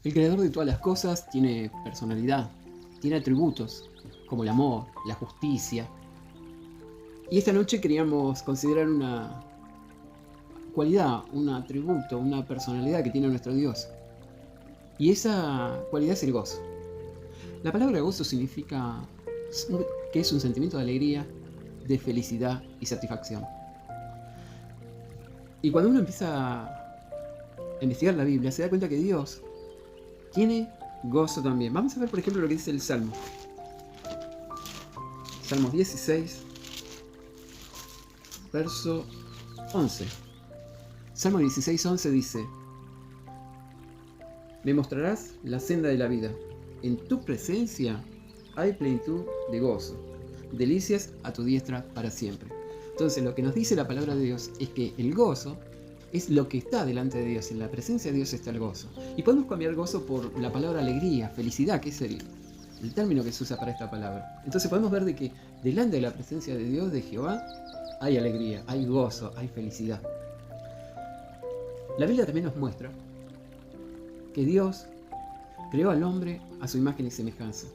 El creador de todas las cosas tiene personalidad, tiene atributos como el amor, la justicia. Y esta noche queríamos considerar una cualidad, un atributo, una personalidad que tiene nuestro Dios. Y esa cualidad es el gozo. La palabra gozo significa que es un sentimiento de alegría, de felicidad y satisfacción. Y cuando uno empieza a investigar la Biblia, se da cuenta que Dios tiene gozo también. Vamos a ver, por ejemplo, lo que dice el Salmo. Salmos 16, verso 11. Salmo 16, 11 dice: Me mostrarás la senda de la vida. En tu presencia hay plenitud de gozo. Delicias a tu diestra para siempre. Entonces, lo que nos dice la palabra de Dios es que el gozo es lo que está delante de Dios. En la presencia de Dios está el gozo. Y podemos cambiar gozo por la palabra alegría, felicidad, que es el término que se usa para esta palabra. Entonces podemos ver de que delante de la presencia de Dios, de Jehová, hay alegría, hay gozo, hay felicidad. La Biblia también nos muestra que Dios creó al hombre a su imagen y semejanza.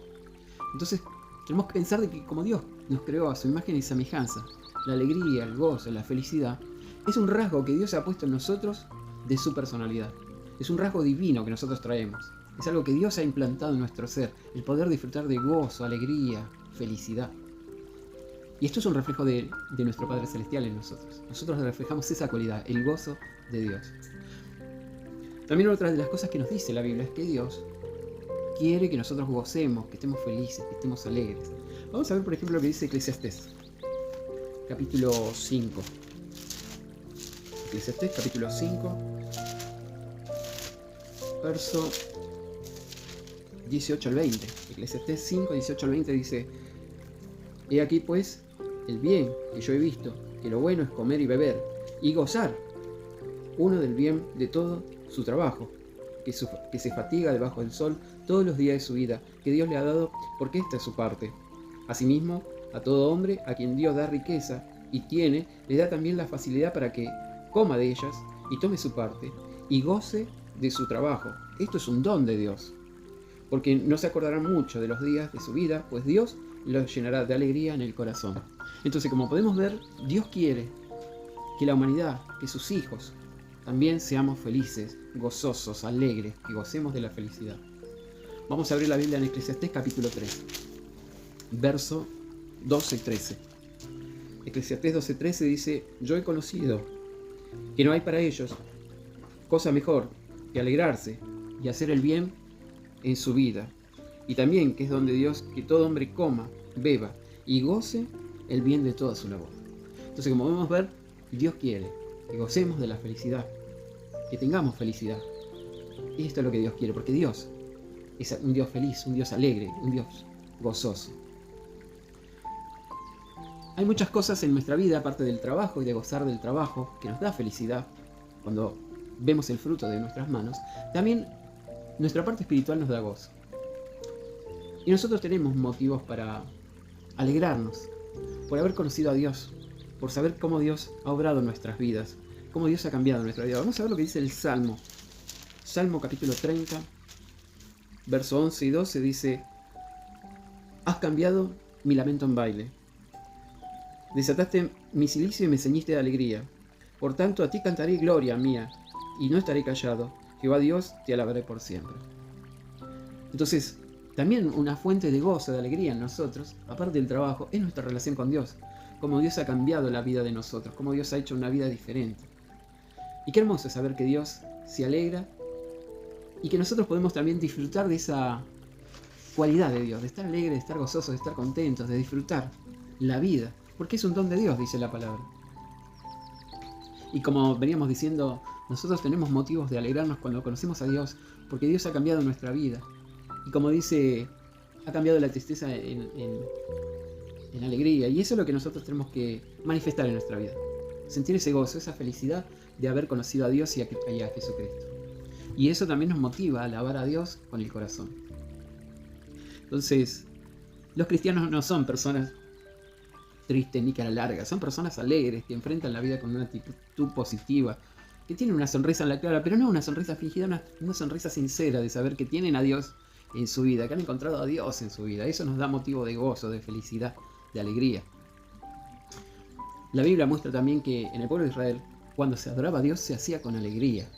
Entonces tenemos que pensar de que como Dios nos creó a su imagen y semejanza, la alegría, el gozo, la felicidad, es un rasgo que Dios ha puesto en nosotros de su personalidad. Es un rasgo divino que nosotros traemos. Es algo que Dios ha implantado en nuestro ser, el poder disfrutar de gozo, alegría, felicidad. Y esto es un reflejo de nuestro Padre Celestial en nosotros. Nosotros reflejamos esa cualidad, el gozo de Dios. También otra de las cosas que nos dice la Biblia es que Dios quiere que nosotros gocemos, que estemos felices, que estemos alegres. Vamos a ver, por ejemplo, lo que dice Eclesiastés, capítulo 5. Eclesiastés, capítulo 5, verso 18 al 20. Eclesiastés 5, 18 al 20 dice: He aquí pues el bien que yo he visto, que lo bueno es comer y beber, y gozar uno del bien de todo su trabajo, que se fatiga debajo del sol todos los días de su vida, que Dios le ha dado, porque esta es su parte. Asimismo, a todo hombre a quien Dios da riqueza y tiene, le da también la facilidad para que coma de ellas y tome su parte, y goce de su trabajo. Esto es un don de Dios, porque no se acordarán mucho de los días de su vida, pues Dios los llenará de alegría en el corazón. Entonces, como podemos ver, Dios quiere que la humanidad, que sus hijos, también seamos felices, gozosos, alegres, que gocemos de la felicidad. Vamos a abrir la Biblia en Eclesiastés capítulo 3, verso 12-13. Eclesiastés 12-13 dice: Yo he conocido que no hay para ellos cosa mejor que alegrarse y hacer el bien en su vida, y también que es donde Dios que todo hombre coma, beba y goce el bien de toda su labor. Entonces, como podemos ver, Dios quiere que gocemos de la felicidad, que tengamos felicidad. Y esto es lo que Dios quiere, porque Dios es un Dios feliz, un Dios alegre, un Dios gozoso. Hay muchas cosas en nuestra vida, aparte del trabajo y de gozar del trabajo, que nos da felicidad cuando vemos el fruto de nuestras manos. También nuestra parte espiritual nos da gozo. Y nosotros tenemos motivos para alegrarnos por haber conocido a Dios, por saber cómo Dios ha obrado en nuestras vidas, cómo Dios ha cambiado nuestra vida. Vamos a ver lo que dice el Salmo. Salmo capítulo 30, verso 11 y 12 dice: Has cambiado mi lamento en baile, desataste mi cilicio y me ceñiste de alegría. Por tanto, a ti cantaré gloria mía, y no estaré callado. Jehová Dios, te alabaré por siempre. Entonces, también una fuente de gozo, de alegría en nosotros, aparte del trabajo, es nuestra relación con Dios. Cómo Dios ha cambiado la vida de nosotros, cómo Dios ha hecho una vida diferente. Y qué hermoso saber que Dios se alegra y que nosotros podemos también disfrutar de esa cualidad de Dios, de estar alegres, de estar gozosos, de estar contentos, de disfrutar la vida, porque es un don de Dios, dice la palabra. Y como veníamos diciendo, nosotros tenemos motivos de alegrarnos cuando conocemos a Dios, porque Dios ha cambiado nuestra vida. Y como dice, ha cambiado la tristeza en alegría. Y eso es lo que nosotros tenemos que manifestar en nuestra vida. Sentir ese gozo, esa felicidad de haber conocido a Dios y a Jesucristo. Y eso también nos motiva a alabar a Dios con el corazón. Entonces, los cristianos no son personas tristes ni cara larga, son personas alegres que enfrentan la vida con una actitud positiva, que tienen una sonrisa en la cara, pero no una sonrisa fingida, una sonrisa sincera de saber que tienen a Dios en su vida, que han encontrado a Dios en su vida. Eso nos da motivo de gozo, de felicidad, de alegría. La Biblia muestra también que en el pueblo de Israel, cuando se adoraba a Dios, se hacía con alegría.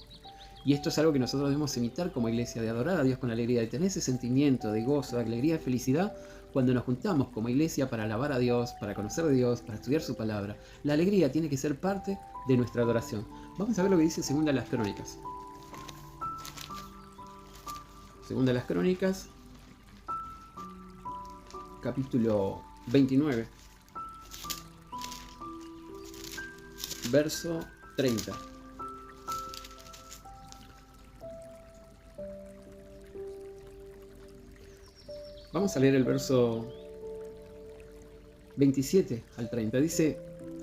Y esto es algo que nosotros debemos imitar como iglesia, de adorar a Dios con alegría, de tener ese sentimiento de gozo, de alegría, de felicidad, cuando nos juntamos como iglesia para alabar a Dios, para conocer a Dios, para estudiar su palabra. La alegría tiene que ser parte de nuestra adoración. Vamos a ver lo que dice Segunda de las Crónicas. Segunda de las Crónicas, capítulo 29, verso 30. Vamos a leer el verso 27 al 30. Dice: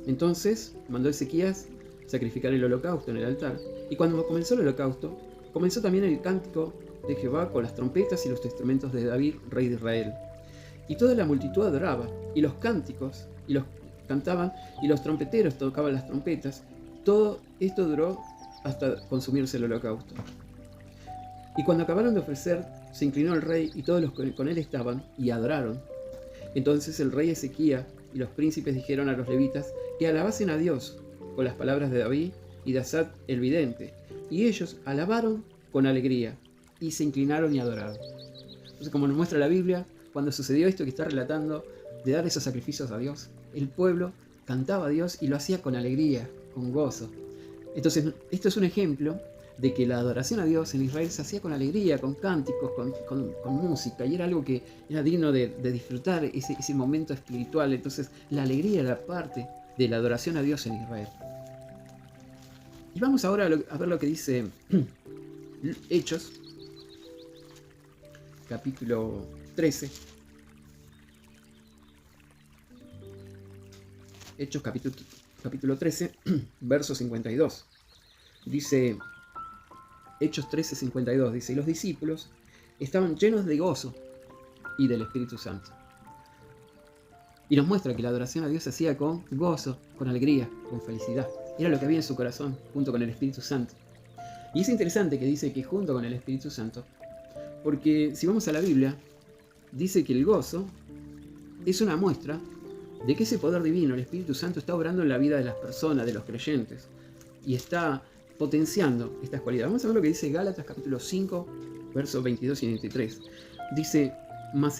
entonces mandó Ezequías sacrificar el holocausto en el altar. Y cuando comenzó el holocausto, comenzó también el cántico de Jehová con las trompetas y los instrumentos de David, rey de Israel. Y toda la multitud adoraba, y los cánticos, y los cantaban, y los trompeteros tocaban las trompetas. Todo esto duró hasta consumirse el holocausto. Y cuando acabaron de ofrecer, se inclinó el rey y todos los que con él estaban, y adoraron. Entonces el rey Ezequías y los príncipes dijeron a los levitas que alabasen a Dios con las palabras de David y de Asaf el vidente. Y ellos alabaron con alegría, y se inclinaron y adoraron. Entonces, como nos muestra la Biblia, cuando sucedió esto que está relatando, de dar esos sacrificios a Dios, el pueblo cantaba a Dios y lo hacía con alegría, con gozo. Entonces, esto es un ejemplo de que la adoración a Dios en Israel se hacía con alegría, con cánticos, con música, y era algo que era digno de disfrutar ese momento espiritual. Entonces la alegría era parte de la adoración a Dios en Israel. Y vamos ahora a ver lo que dice Hechos, capítulo 13. Hechos capítulo 13, verso 52. Dice Hechos 13, 52, dice: y los discípulos estaban llenos de gozo y del Espíritu Santo. Y nos muestra que la adoración a Dios se hacía con gozo, con alegría, con felicidad. Era lo que había en su corazón, junto con el Espíritu Santo. Y es interesante que dice que junto con el Espíritu Santo, porque si vamos a la Biblia, dice que el gozo es una muestra de que ese poder divino, el Espíritu Santo, está obrando en la vida de las personas, de los creyentes, y está potenciando estas cualidades. Vamos a ver lo que dice Gálatas capítulo 5, versos 22 y 23. Dice: mas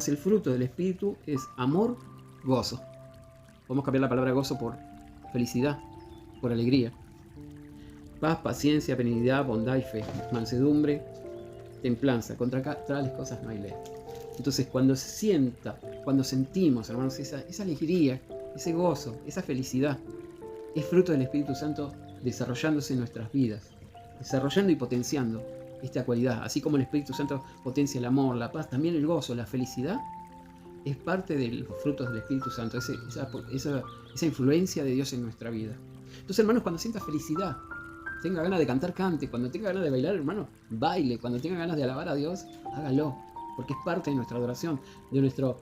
el fruto del Espíritu es amor, gozo. Podemos cambiar la palabra gozo por felicidad, por alegría. Paz, paciencia, benignidad, bondad y fe. Mansedumbre, templanza. Contra tales cosas no hay ley. Entonces, cuando sentimos, hermanos, esa alegría, ese gozo, esa felicidad, es fruto del Espíritu Santo desarrollándose en nuestras vidas, desarrollando y potenciando esta cualidad. Así como el Espíritu Santo potencia el amor, la paz, también el gozo, la felicidad, es parte de los frutos del Espíritu Santo, esa influencia de Dios en nuestra vida. Entonces, hermanos, cuando sientas felicidad, tenga ganas de cantar, cante. Cuando tenga ganas de bailar, hermano, baile. Cuando tenga ganas de alabar a Dios, hágalo, porque es parte de nuestra adoración, de nuestro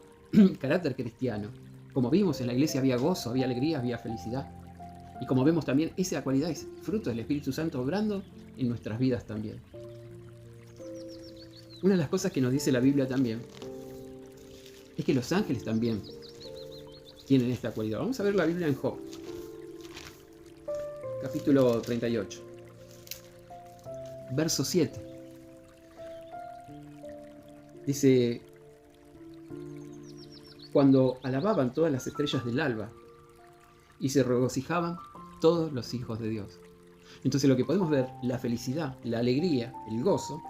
carácter cristiano. Como vimos, en la iglesia había gozo, había alegría, había felicidad. Y como vemos también, esa cualidad es fruto del Espíritu Santo obrando en nuestras vidas también. Una de las cosas que nos dice la Biblia también es que los ángeles también tienen esta cualidad. Vamos a ver la Biblia en Job, capítulo 38, verso 7. Dice: cuando alababan todas las estrellas del alba y se regocijaban todos los hijos de Dios. Entonces lo que podemos ver, la felicidad, la alegría, el gozo,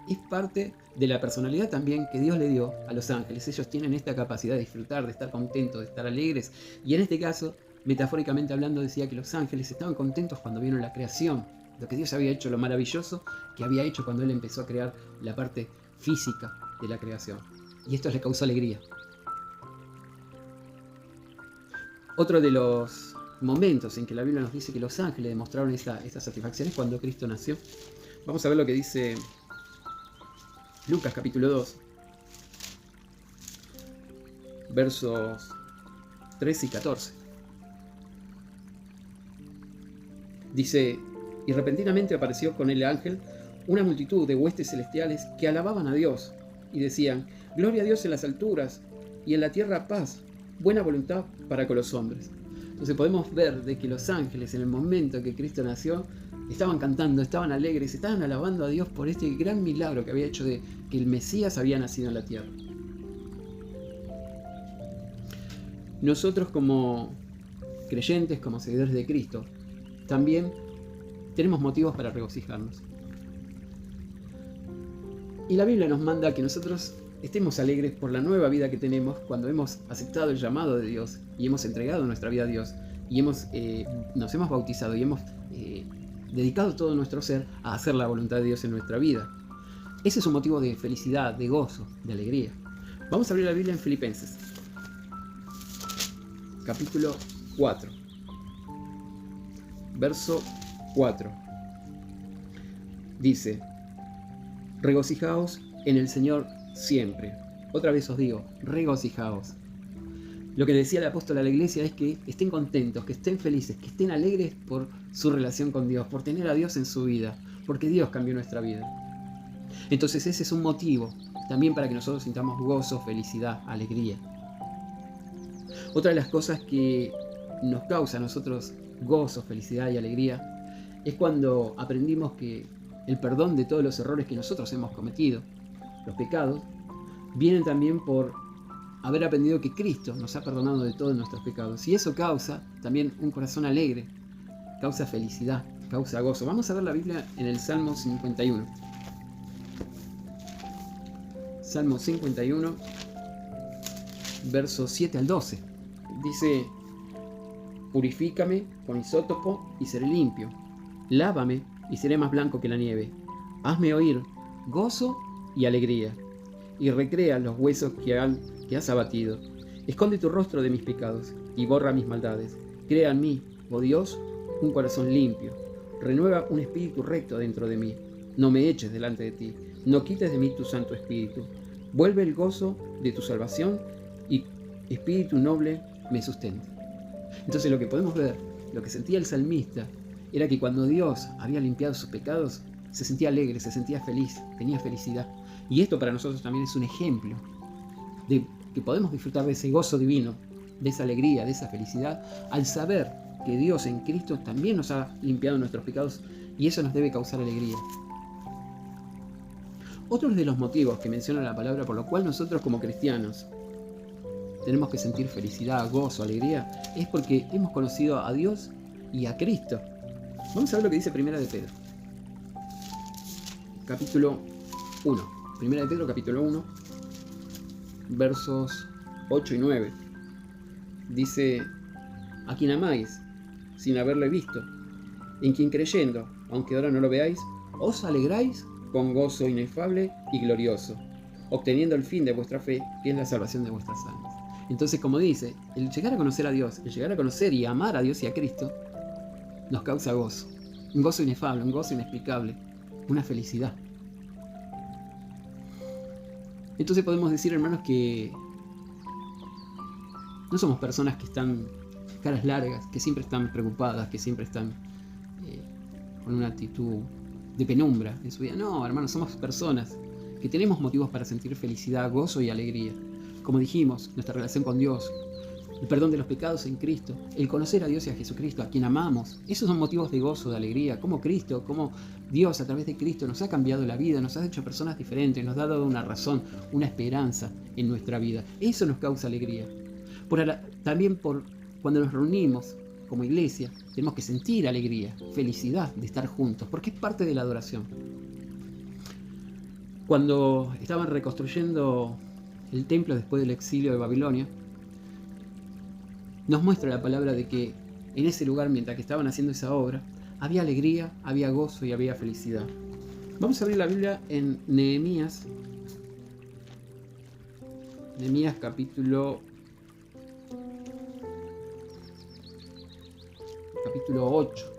es parte de la personalidad también que Dios le dio a los ángeles. Ellos tienen esta capacidad de disfrutar, de estar contentos, de estar alegres. Y en este caso, metafóricamente hablando, decía que los ángeles estaban contentos cuando vieron la creación, lo que Dios había hecho, lo maravilloso que había hecho cuando Él empezó a crear la parte física de la creación. Y esto les causó alegría. Otro de los momentos en que la Biblia nos dice que los ángeles demostraron esta satisfacción es cuando Cristo nació. Vamos a ver lo que dice Lucas capítulo 2, versos 13 y 14. Dice: y repentinamente apareció con el ángel una multitud de huestes celestiales que alababan a Dios y decían: gloria a Dios en las alturas y en la tierra paz, buena voluntad para con los hombres. Entonces podemos ver de que los ángeles, en el momento que Cristo nació, estaban cantando, estaban alegres, estaban alabando a Dios por este gran milagro que había hecho de que el Mesías había nacido en la tierra. Nosotros, como creyentes, como seguidores de Cristo, también tenemos motivos para regocijarnos. Y la Biblia nos manda que nosotros estemos alegres por la nueva vida que tenemos cuando hemos aceptado el llamado de Dios y hemos entregado nuestra vida a Dios y nos hemos bautizado y hemos dedicado todo nuestro ser a hacer la voluntad de Dios en nuestra vida. Ese es un motivo de felicidad, de gozo, de alegría. Vamos a abrir la Biblia en Filipenses, capítulo 4, verso 4. Dice: regocijaos en el Señor siempre. Otra vez os digo, regocijaos. Lo que decía el apóstol a la iglesia es que estén contentos, que estén felices, que estén alegres por su relación con Dios, por tener a Dios en su vida, porque Dios cambió nuestra vida. Entonces ese es un motivo también para que nosotros sintamos gozo, felicidad, alegría. Otra de las cosas que nos causa a nosotros gozo, felicidad y alegría es cuando aprendimos que el perdón de todos los errores que nosotros hemos cometido, los pecados, vienen también por haber aprendido que Cristo nos ha perdonado de todos nuestros pecados. Y eso causa también un corazón alegre, causa felicidad, causa gozo. Vamos a ver la Biblia en el Salmo 51. Salmo 51, versos 7 al 12. Dice: purifícame con hisótopo y seré limpio. Lávame y seré más blanco que la nieve. Hazme oír gozo y alegría, y recrea los huesos que has abatido. Esconde tu rostro de mis pecados y borra mis maldades. Crea en mí, oh Dios, un corazón limpio. Renueva un espíritu recto dentro de mí. No me eches delante de ti. No quites de mí tu santo espíritu. Vuelve el gozo de tu salvación y espíritu noble me sustente. Entonces lo que podemos ver, lo que sentía el salmista, era que cuando Dios había limpiado sus pecados, se sentía alegre, se sentía feliz, tenía felicidad. Y esto para nosotros también es un ejemplo de que podemos disfrutar de ese gozo divino, de esa alegría, de esa felicidad, al saber que Dios en Cristo también nos ha limpiado nuestros pecados, y eso nos debe causar alegría. Otro de los motivos que menciona la palabra por lo cual nosotros como cristianos tenemos que sentir felicidad, gozo, alegría, es porque hemos conocido a Dios y a Cristo. Vamos a ver lo que dice Primera de Pedro, capítulo 1. Primera de Pedro, capítulo 1, versos 8 y 9. Dice: a quien amáis sin haberle visto, en quien creyendo, aunque ahora no lo veáis, os alegráis con gozo inefable y glorioso, obteniendo el fin de vuestra fe, que es la salvación de vuestras almas. Entonces, como dice, el llegar a conocer a Dios, el llegar a conocer y amar a Dios y a Cristo, nos causa gozo. Un gozo inefable, un gozo inexplicable, una felicidad. Entonces podemos decir, hermanos, que no somos personas que están caras largas, que siempre están preocupadas, que siempre están con una actitud de penumbra en su vida. No, hermanos, somos personas que tenemos motivos para sentir felicidad, gozo y alegría. Como dijimos, nuestra relación con Dios, el perdón de los pecados en Cristo, el conocer a Dios y a Jesucristo, a quien amamos, esos son motivos de gozo, de alegría. Como Cristo, como Dios a través de Cristo nos ha cambiado la vida, nos ha hecho personas diferentes, nos ha dado una razón, una esperanza en nuestra vida. Eso nos causa alegría. También cuando nos reunimos como iglesia, tenemos que sentir alegría, felicidad de estar juntos, porque es parte de la adoración. Cuando estaban reconstruyendo el templo después del exilio de Babilonia, nos muestra la palabra de que en ese lugar, mientras que estaban haciendo esa obra, había alegría, había gozo y había felicidad. Vamos a abrir la Biblia en Nehemías. Nehemías capítulo 8.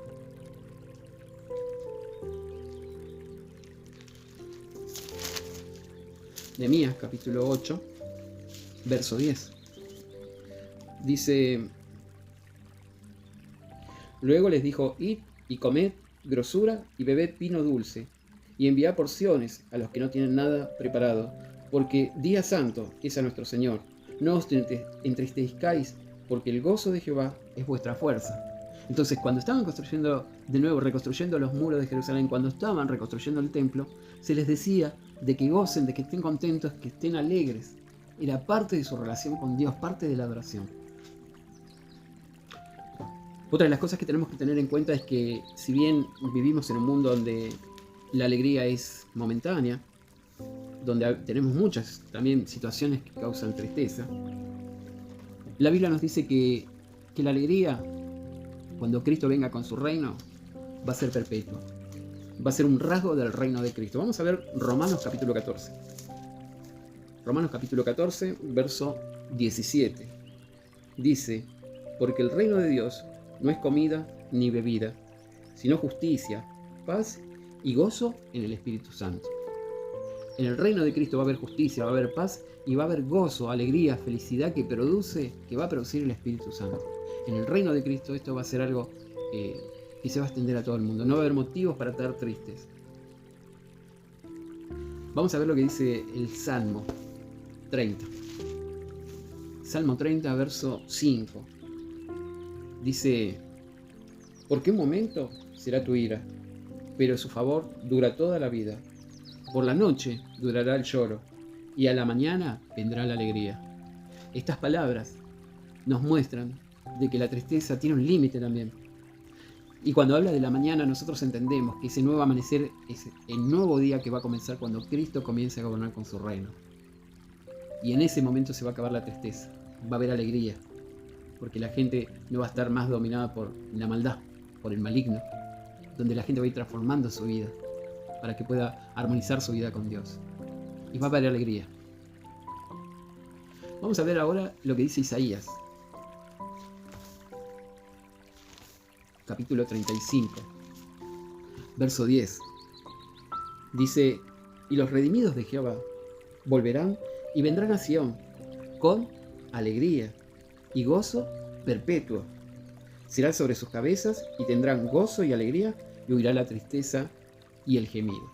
Nehemías capítulo 8, verso 10. Dice: luego les dijo: id y comed grosura y bebed vino dulce, y enviad porciones a los que no tienen nada preparado, porque día santo es a nuestro Señor. No os entristezcáis, porque el gozo de Jehová es vuestra fuerza. Entonces, cuando estaban construyendo, de nuevo, reconstruyendo los muros de Jerusalén, cuando estaban reconstruyendo el templo, se les decía de que gocen, de que estén contentos, que estén alegres. Era parte de su relación con Dios, parte de la adoración. Otra de las cosas que tenemos que tener en cuenta es que, si bien vivimos en un mundo donde la alegría es momentánea, donde tenemos muchas también situaciones que causan tristeza, la Biblia nos dice que la alegría, cuando Cristo venga con su reino, va a ser perpetua. Va a ser un rasgo del reino de Cristo. Vamos a ver Romanos capítulo 14. Romanos capítulo 14, verso 17. Dice: porque el reino de Dios no es comida ni bebida, sino justicia, paz y gozo en el Espíritu Santo. En el reino de Cristo va a haber justicia, va a haber paz y va a haber gozo, alegría, felicidad que va a producir el Espíritu Santo. En el reino de Cristo esto va a ser algo que se va a extender a todo el mundo. No va a haber motivos para estar tristes. Vamos a ver lo que dice el Salmo 30. Salmo 30, verso 5. Dice: porque un momento será tu ira, pero su favor dura toda la vida. Por la noche durará el lloro, y a la mañana vendrá la alegría. Estas palabras nos muestran de que la tristeza tiene un límite también. Y cuando habla de la mañana, nosotros entendemos que ese nuevo amanecer es el nuevo día que va a comenzar cuando Cristo comience a gobernar con su reino. Y en ese momento se va a acabar la tristeza, va a haber alegría, porque la gente no va a estar más dominada por la maldad, por el maligno, donde la gente va a ir transformando su vida para que pueda armonizar su vida con Dios. Y va a haber alegría. Vamos a ver ahora lo que dice Isaías, capítulo 35, verso 10. Dice: y los redimidos de Jehová volverán y vendrán a Sión con alegría y gozo perpetuo. Será sobre sus cabezas y tendrán gozo y alegría, y huirá la tristeza y el gemido.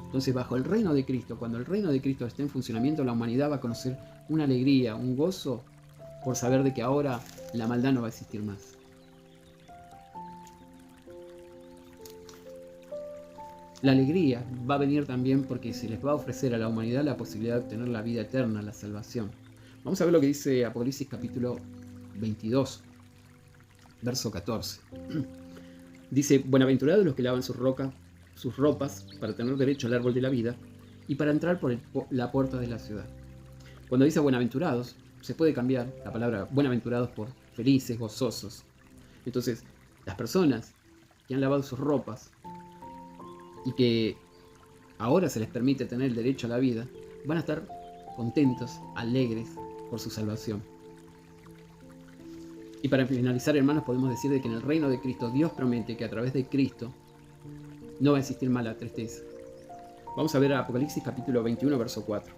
Entonces, bajo el reino de Cristo, cuando el reino de Cristo esté en funcionamiento, la humanidad va a conocer una alegría, un gozo, por saber de que ahora la maldad no va a existir más. La alegría va a venir también porque se les va a ofrecer a la humanidad la posibilidad de obtener la vida eterna, la salvación. Vamos a ver lo que dice Apocalipsis capítulo 22, verso 14. Dice: buenaventurados los que lavan sus ropas para tener derecho al árbol de la vida y para entrar por la puerta de la ciudad. Cuando dice buenaventurados, se puede cambiar la palabra buenaventurados por felices, gozosos. Entonces, las personas que han lavado sus ropas y que ahora se les permite tener el derecho a la vida, van a estar contentos, alegres por su salvación. Y para finalizar, hermanos, podemos decir de que en el reino de Cristo Dios promete que a través de Cristo no va a existir más la tristeza. Vamos a ver a Apocalipsis capítulo 21, verso 4.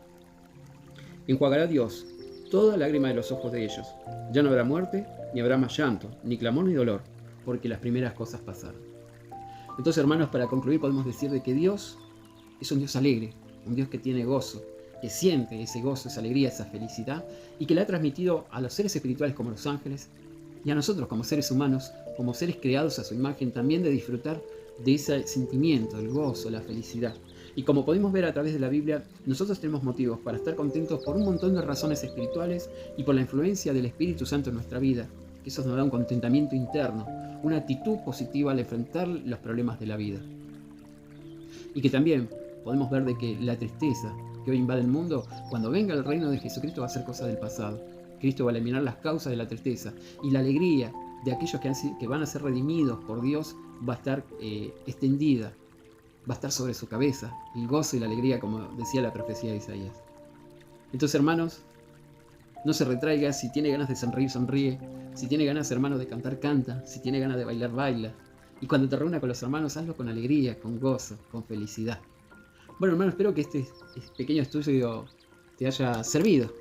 Enjuagará Dios toda lágrima de los ojos de ellos. Ya no habrá muerte, ni habrá más llanto, ni clamor ni dolor, porque las primeras cosas pasaron. Entonces, hermanos, para concluir podemos decir de que Dios es un Dios alegre, un Dios que tiene gozo, que siente ese gozo, esa alegría, esa felicidad, y que le ha transmitido a los seres espirituales como los ángeles, y a nosotros como seres humanos, como seres creados a su imagen, también de disfrutar de ese sentimiento, el gozo, la felicidad. Y como podemos ver a través de la Biblia, nosotros tenemos motivos para estar contentos por un montón de razones espirituales y por la influencia del Espíritu Santo en nuestra vida. Eso nos da un contentamiento interno, una actitud positiva al enfrentar los problemas de la vida. Y que también podemos ver de que la tristeza que hoy invade el mundo, cuando venga el reino de Jesucristo, va a ser cosa del pasado. Cristo va a eliminar las causas de la tristeza, y la alegría de aquellos que van a ser redimidos por Dios va a estar extendida, va a estar sobre su cabeza, el gozo y la alegría, como decía la profecía de Isaías. Entonces, hermanos, no se retraiga. Si tiene ganas de sonreír, sonríe. Si tiene ganas, hermanos, de cantar, canta. Si tiene ganas de bailar, baila. Y cuando te reúna con los hermanos, hazlo con alegría, con gozo, con felicidad. Bueno, hermanos, espero que este pequeño estudio te haya servido